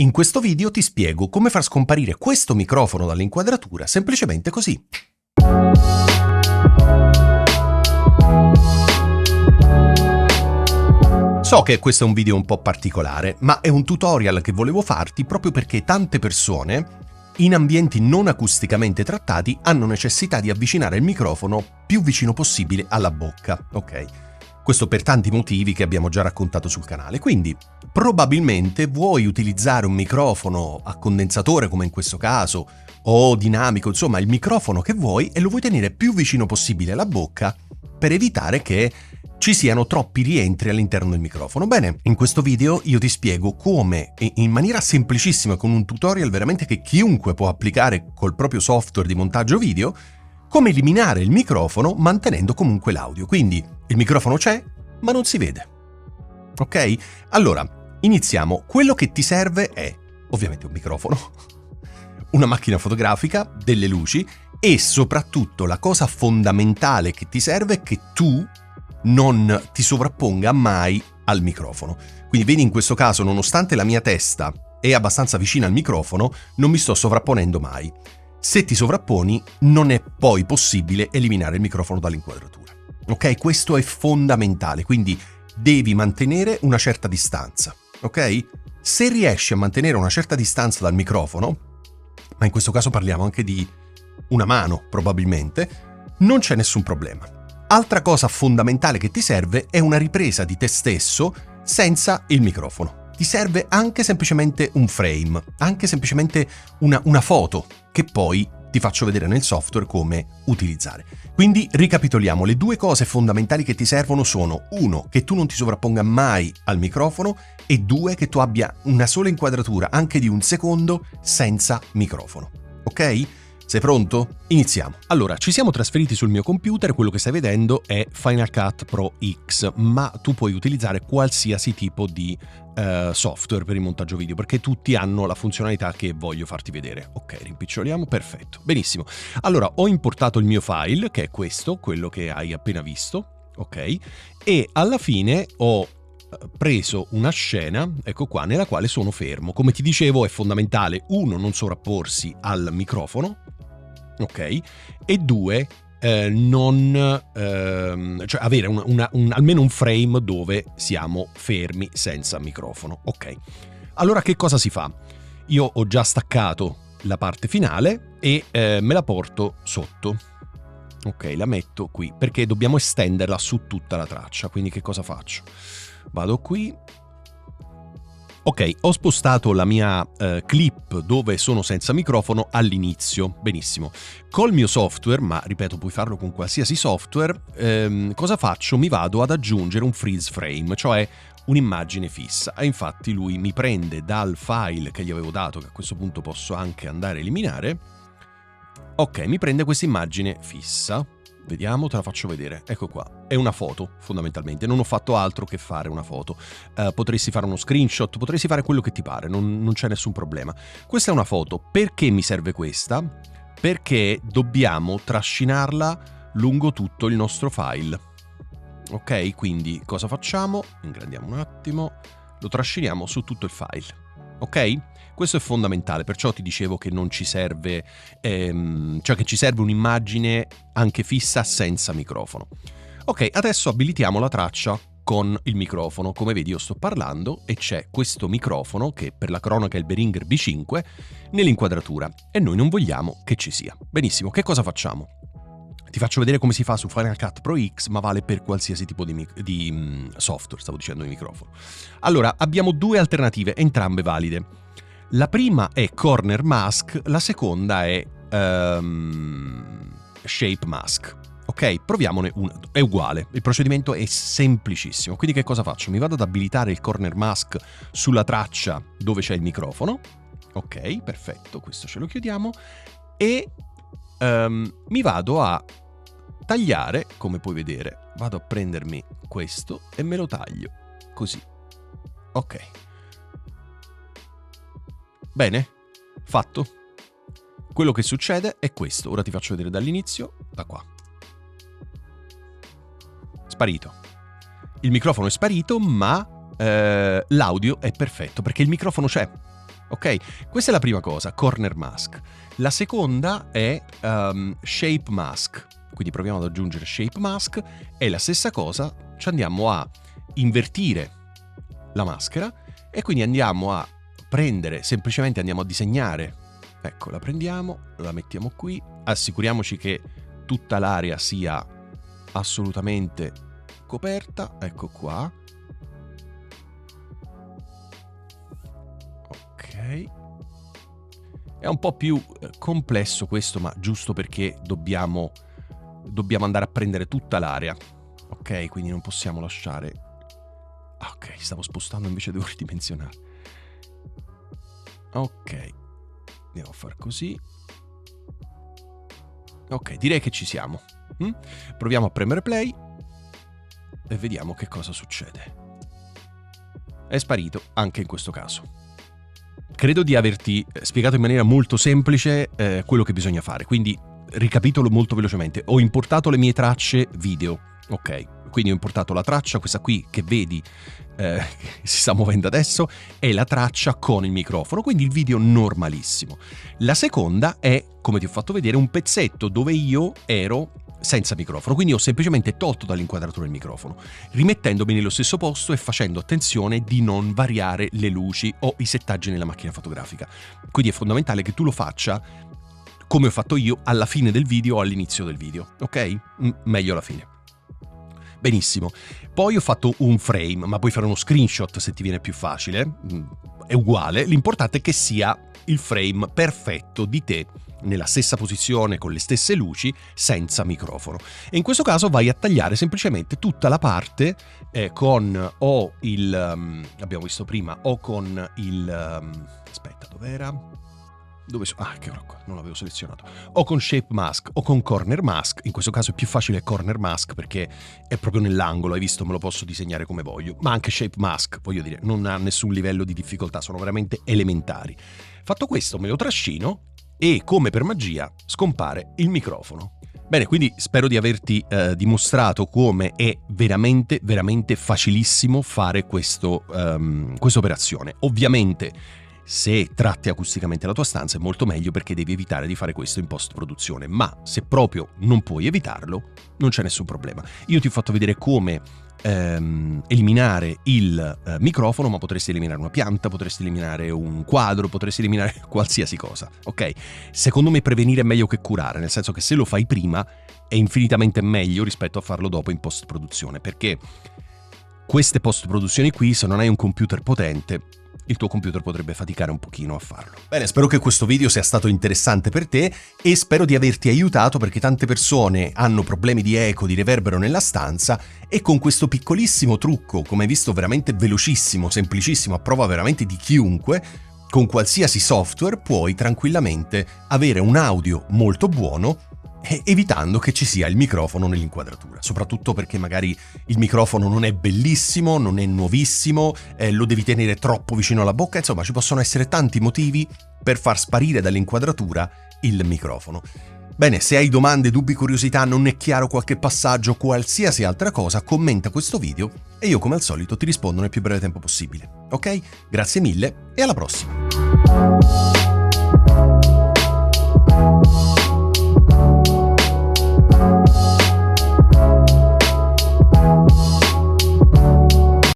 In questo video ti spiego come far scomparire questo microfono dall'inquadratura semplicemente così. So che questo è un video un po' particolare, ma è un tutorial che volevo farti proprio perché tante persone, in ambienti non acusticamente trattati, hanno necessità di avvicinare il microfono più vicino possibile alla bocca, ok? Questo per tanti motivi che abbiamo già raccontato sul canale, quindi probabilmente vuoi utilizzare un microfono a condensatore come in questo caso, o dinamico, insomma il microfono che vuoi e lo vuoi tenere più vicino possibile alla bocca per evitare che ci siano troppi rientri all'interno del microfono. Bene, in questo video io ti spiego come, in maniera semplicissima, con un tutorial veramente che chiunque può applicare col proprio software di montaggio video, come eliminare il microfono mantenendo comunque l'audio. Quindi il microfono c'è, ma non si vede. Ok? Allora, iniziamo. Quello che ti serve è, ovviamente, un microfono, una macchina fotografica, delle luci e soprattutto la cosa fondamentale che ti serve è che tu non ti sovrapponga mai al microfono. Quindi vedi, in questo caso, nonostante la mia testa è abbastanza vicina al microfono, non mi sto sovrapponendo mai. Se ti sovrapponi, non è poi possibile eliminare il microfono dall'inquadratura. Ok? Questo è fondamentale, quindi devi mantenere una certa distanza. Ok? Se riesci a mantenere una certa distanza dal microfono, ma in questo caso parliamo anche di una mano probabilmente, non c'è nessun problema. Altra cosa fondamentale che ti serve è una ripresa di te stesso senza il microfono. Ti serve anche semplicemente un frame, anche semplicemente una foto che poi ti faccio vedere nel software come utilizzare. Quindi ricapitoliamo, le due cose fondamentali che ti servono sono: uno, che tu non ti sovrapponga mai al microfono, e due, che tu abbia una sola inquadratura anche di un secondo senza microfono. Ok? Sei pronto? Iniziamo. Allora, ci siamo trasferiti sul mio computer, quello che stai vedendo è Final Cut Pro X, ma tu puoi utilizzare qualsiasi tipo di software per il montaggio video, perché tutti hanno la funzionalità che voglio farti vedere. Ok, rimpiccioliamo, perfetto, benissimo. Allora, ho importato il mio file, che è questo, quello che hai appena visto, ok? E alla fine ho preso una scena, ecco qua, nella quale sono fermo. Come ti dicevo, è fondamentale, uno, non sovrapporsi al microfono, ok? E due, cioè avere almeno un frame dove siamo fermi senza microfono, ok? Allora che cosa si fa? Io ho già staccato la parte finale e me la porto sotto. Ok, la metto qui perché dobbiamo estenderla su tutta la traccia, quindi che cosa faccio? Vado qui. Ok, ho spostato la mia clip dove sono senza microfono all'inizio. Benissimo. Col mio software, ma ripeto, puoi farlo con qualsiasi software, cosa faccio? Mi vado ad aggiungere un freeze frame, cioè un'immagine fissa. E infatti lui mi prende dal file che gli avevo dato, che a questo punto posso anche andare a eliminare. Ok, mi prende questa immagine fissa. Vediamo, te la faccio vedere. Ecco qua, è una foto fondamentalmente, non ho fatto altro che fare una foto. Potresti fare uno screenshot, potresti fare quello che ti pare, non c'è nessun problema. Questa è una foto. Perché mi serve questa? Perché dobbiamo trascinarla lungo tutto il nostro file. Ok, quindi cosa facciamo? Ingrandiamo un attimo, lo trasciniamo su tutto il file. Ok? Questo è fondamentale, perciò ti dicevo che non ci serve, cioè che ci serve un'immagine anche fissa senza microfono. Ok, adesso abilitiamo la traccia con il microfono. Come vedi io sto parlando e c'è questo microfono, che per la cronaca è il Behringer B5, nell'inquadratura e noi non vogliamo che ci sia. Benissimo, che cosa facciamo? Ti faccio vedere come si fa su Final Cut Pro X, ma vale per qualsiasi tipo di software, stavo dicendo di microfono. Allora, abbiamo due alternative, entrambe valide. La prima è Corner Mask, la seconda è Shape Mask. Ok, proviamone una, è uguale, il procedimento è semplicissimo. Quindi che cosa faccio? Mi vado ad abilitare il Corner Mask sulla traccia dove c'è il microfono. Ok, perfetto, questo ce lo chiudiamo. E mi vado a tagliare, come puoi vedere, vado a prendermi questo e me lo taglio, così. Ok. Bene, fatto. Quello che succede è questo. Ora ti faccio vedere dall'inizio, da qua. Sparito. Il microfono è sparito, ma l'audio è perfetto, perché il microfono c'è. Ok? Questa è la prima cosa, corner mask. La seconda è shape mask. Quindi proviamo ad aggiungere shape mask. È la stessa cosa, ci andiamo a invertire la maschera e quindi andiamo a prendere, semplicemente andiamo a disegnare. Ecco, la prendiamo, la mettiamo qui, assicuriamoci che tutta l'area sia assolutamente coperta, ecco qua. Ok. È un po' più complesso questo, ma giusto perché dobbiamo andare a prendere tutta l'area. Ok, quindi non possiamo lasciare... Ok, stavo spostando, invece devo ridimensionare. Ok, andiamo a far così. Ok, direi che ci siamo. Proviamo a premere play e vediamo che cosa succede. È sparito anche in questo caso. Credo di averti spiegato in maniera molto semplice quello che bisogna fare, quindi ricapitolo molto velocemente. Ho importato le mie tracce video, ok? Quindi ho importato la traccia, questa qui che vedi che si sta muovendo adesso, è la traccia con il microfono, quindi il video normalissimo. La seconda è, come ti ho fatto vedere, un pezzetto dove io ero senza microfono, quindi ho semplicemente tolto dall'inquadratura il microfono, rimettendomi nello stesso posto e facendo attenzione di non variare le luci o i settaggi nella macchina fotografica. Quindi è fondamentale che tu lo faccia come ho fatto io alla fine del video o all'inizio del video, ok? Meglio alla fine. Benissimo. Poi ho fatto un frame, ma puoi fare uno screenshot se ti viene più facile, è uguale, l'importante è che sia il frame perfetto di te, nella stessa posizione, con le stesse luci, senza microfono. E in questo caso vai a tagliare semplicemente tutta la parte con o il... abbiamo visto prima, o con il... aspetta, dov'era? Ecco qua, non l'avevo selezionato. O con shape mask o con corner mask. In questo caso è più facile corner mask perché è proprio nell'angolo, hai visto, me lo posso disegnare come voglio. Ma anche shape mask, voglio dire, non ha nessun livello di difficoltà, sono veramente elementari. Fatto questo me lo trascino e come per magia scompare il microfono. Bene, quindi spero di averti dimostrato come è veramente, veramente facilissimo fare questa operazione. Ovviamente se tratti acusticamente la tua stanza è molto meglio perché devi evitare di fare questo in post-produzione, ma se proprio non puoi evitarlo non c'è nessun problema. Io ti ho fatto vedere come eliminare il microfono, ma potresti eliminare una pianta, potresti eliminare un quadro, potresti eliminare qualsiasi cosa, ok? Secondo me prevenire è meglio che curare, nel senso che se lo fai prima è infinitamente meglio rispetto a farlo dopo in post-produzione, perché queste post-produzioni qui, se non hai un computer potente, il tuo computer potrebbe faticare un pochino a farlo. Bene, spero che questo video sia stato interessante per te e spero di averti aiutato, perché tante persone hanno problemi di eco, di reverbero nella stanza, e con questo piccolissimo trucco, come hai visto veramente velocissimo, semplicissimo, a prova veramente di chiunque, con qualsiasi software puoi tranquillamente avere un audio molto buono, evitando che ci sia il microfono nell'inquadratura, soprattutto perché magari il microfono non è bellissimo, non è nuovissimo, lo devi tenere troppo vicino alla bocca, insomma ci possono essere tanti motivi per far sparire dall'inquadratura il microfono. Bene, se hai domande, dubbi, curiosità, non è chiaro qualche passaggio, qualsiasi altra cosa, commenta questo video e io come al solito ti rispondo nel più breve tempo possibile. Ok? Grazie mille e alla prossima!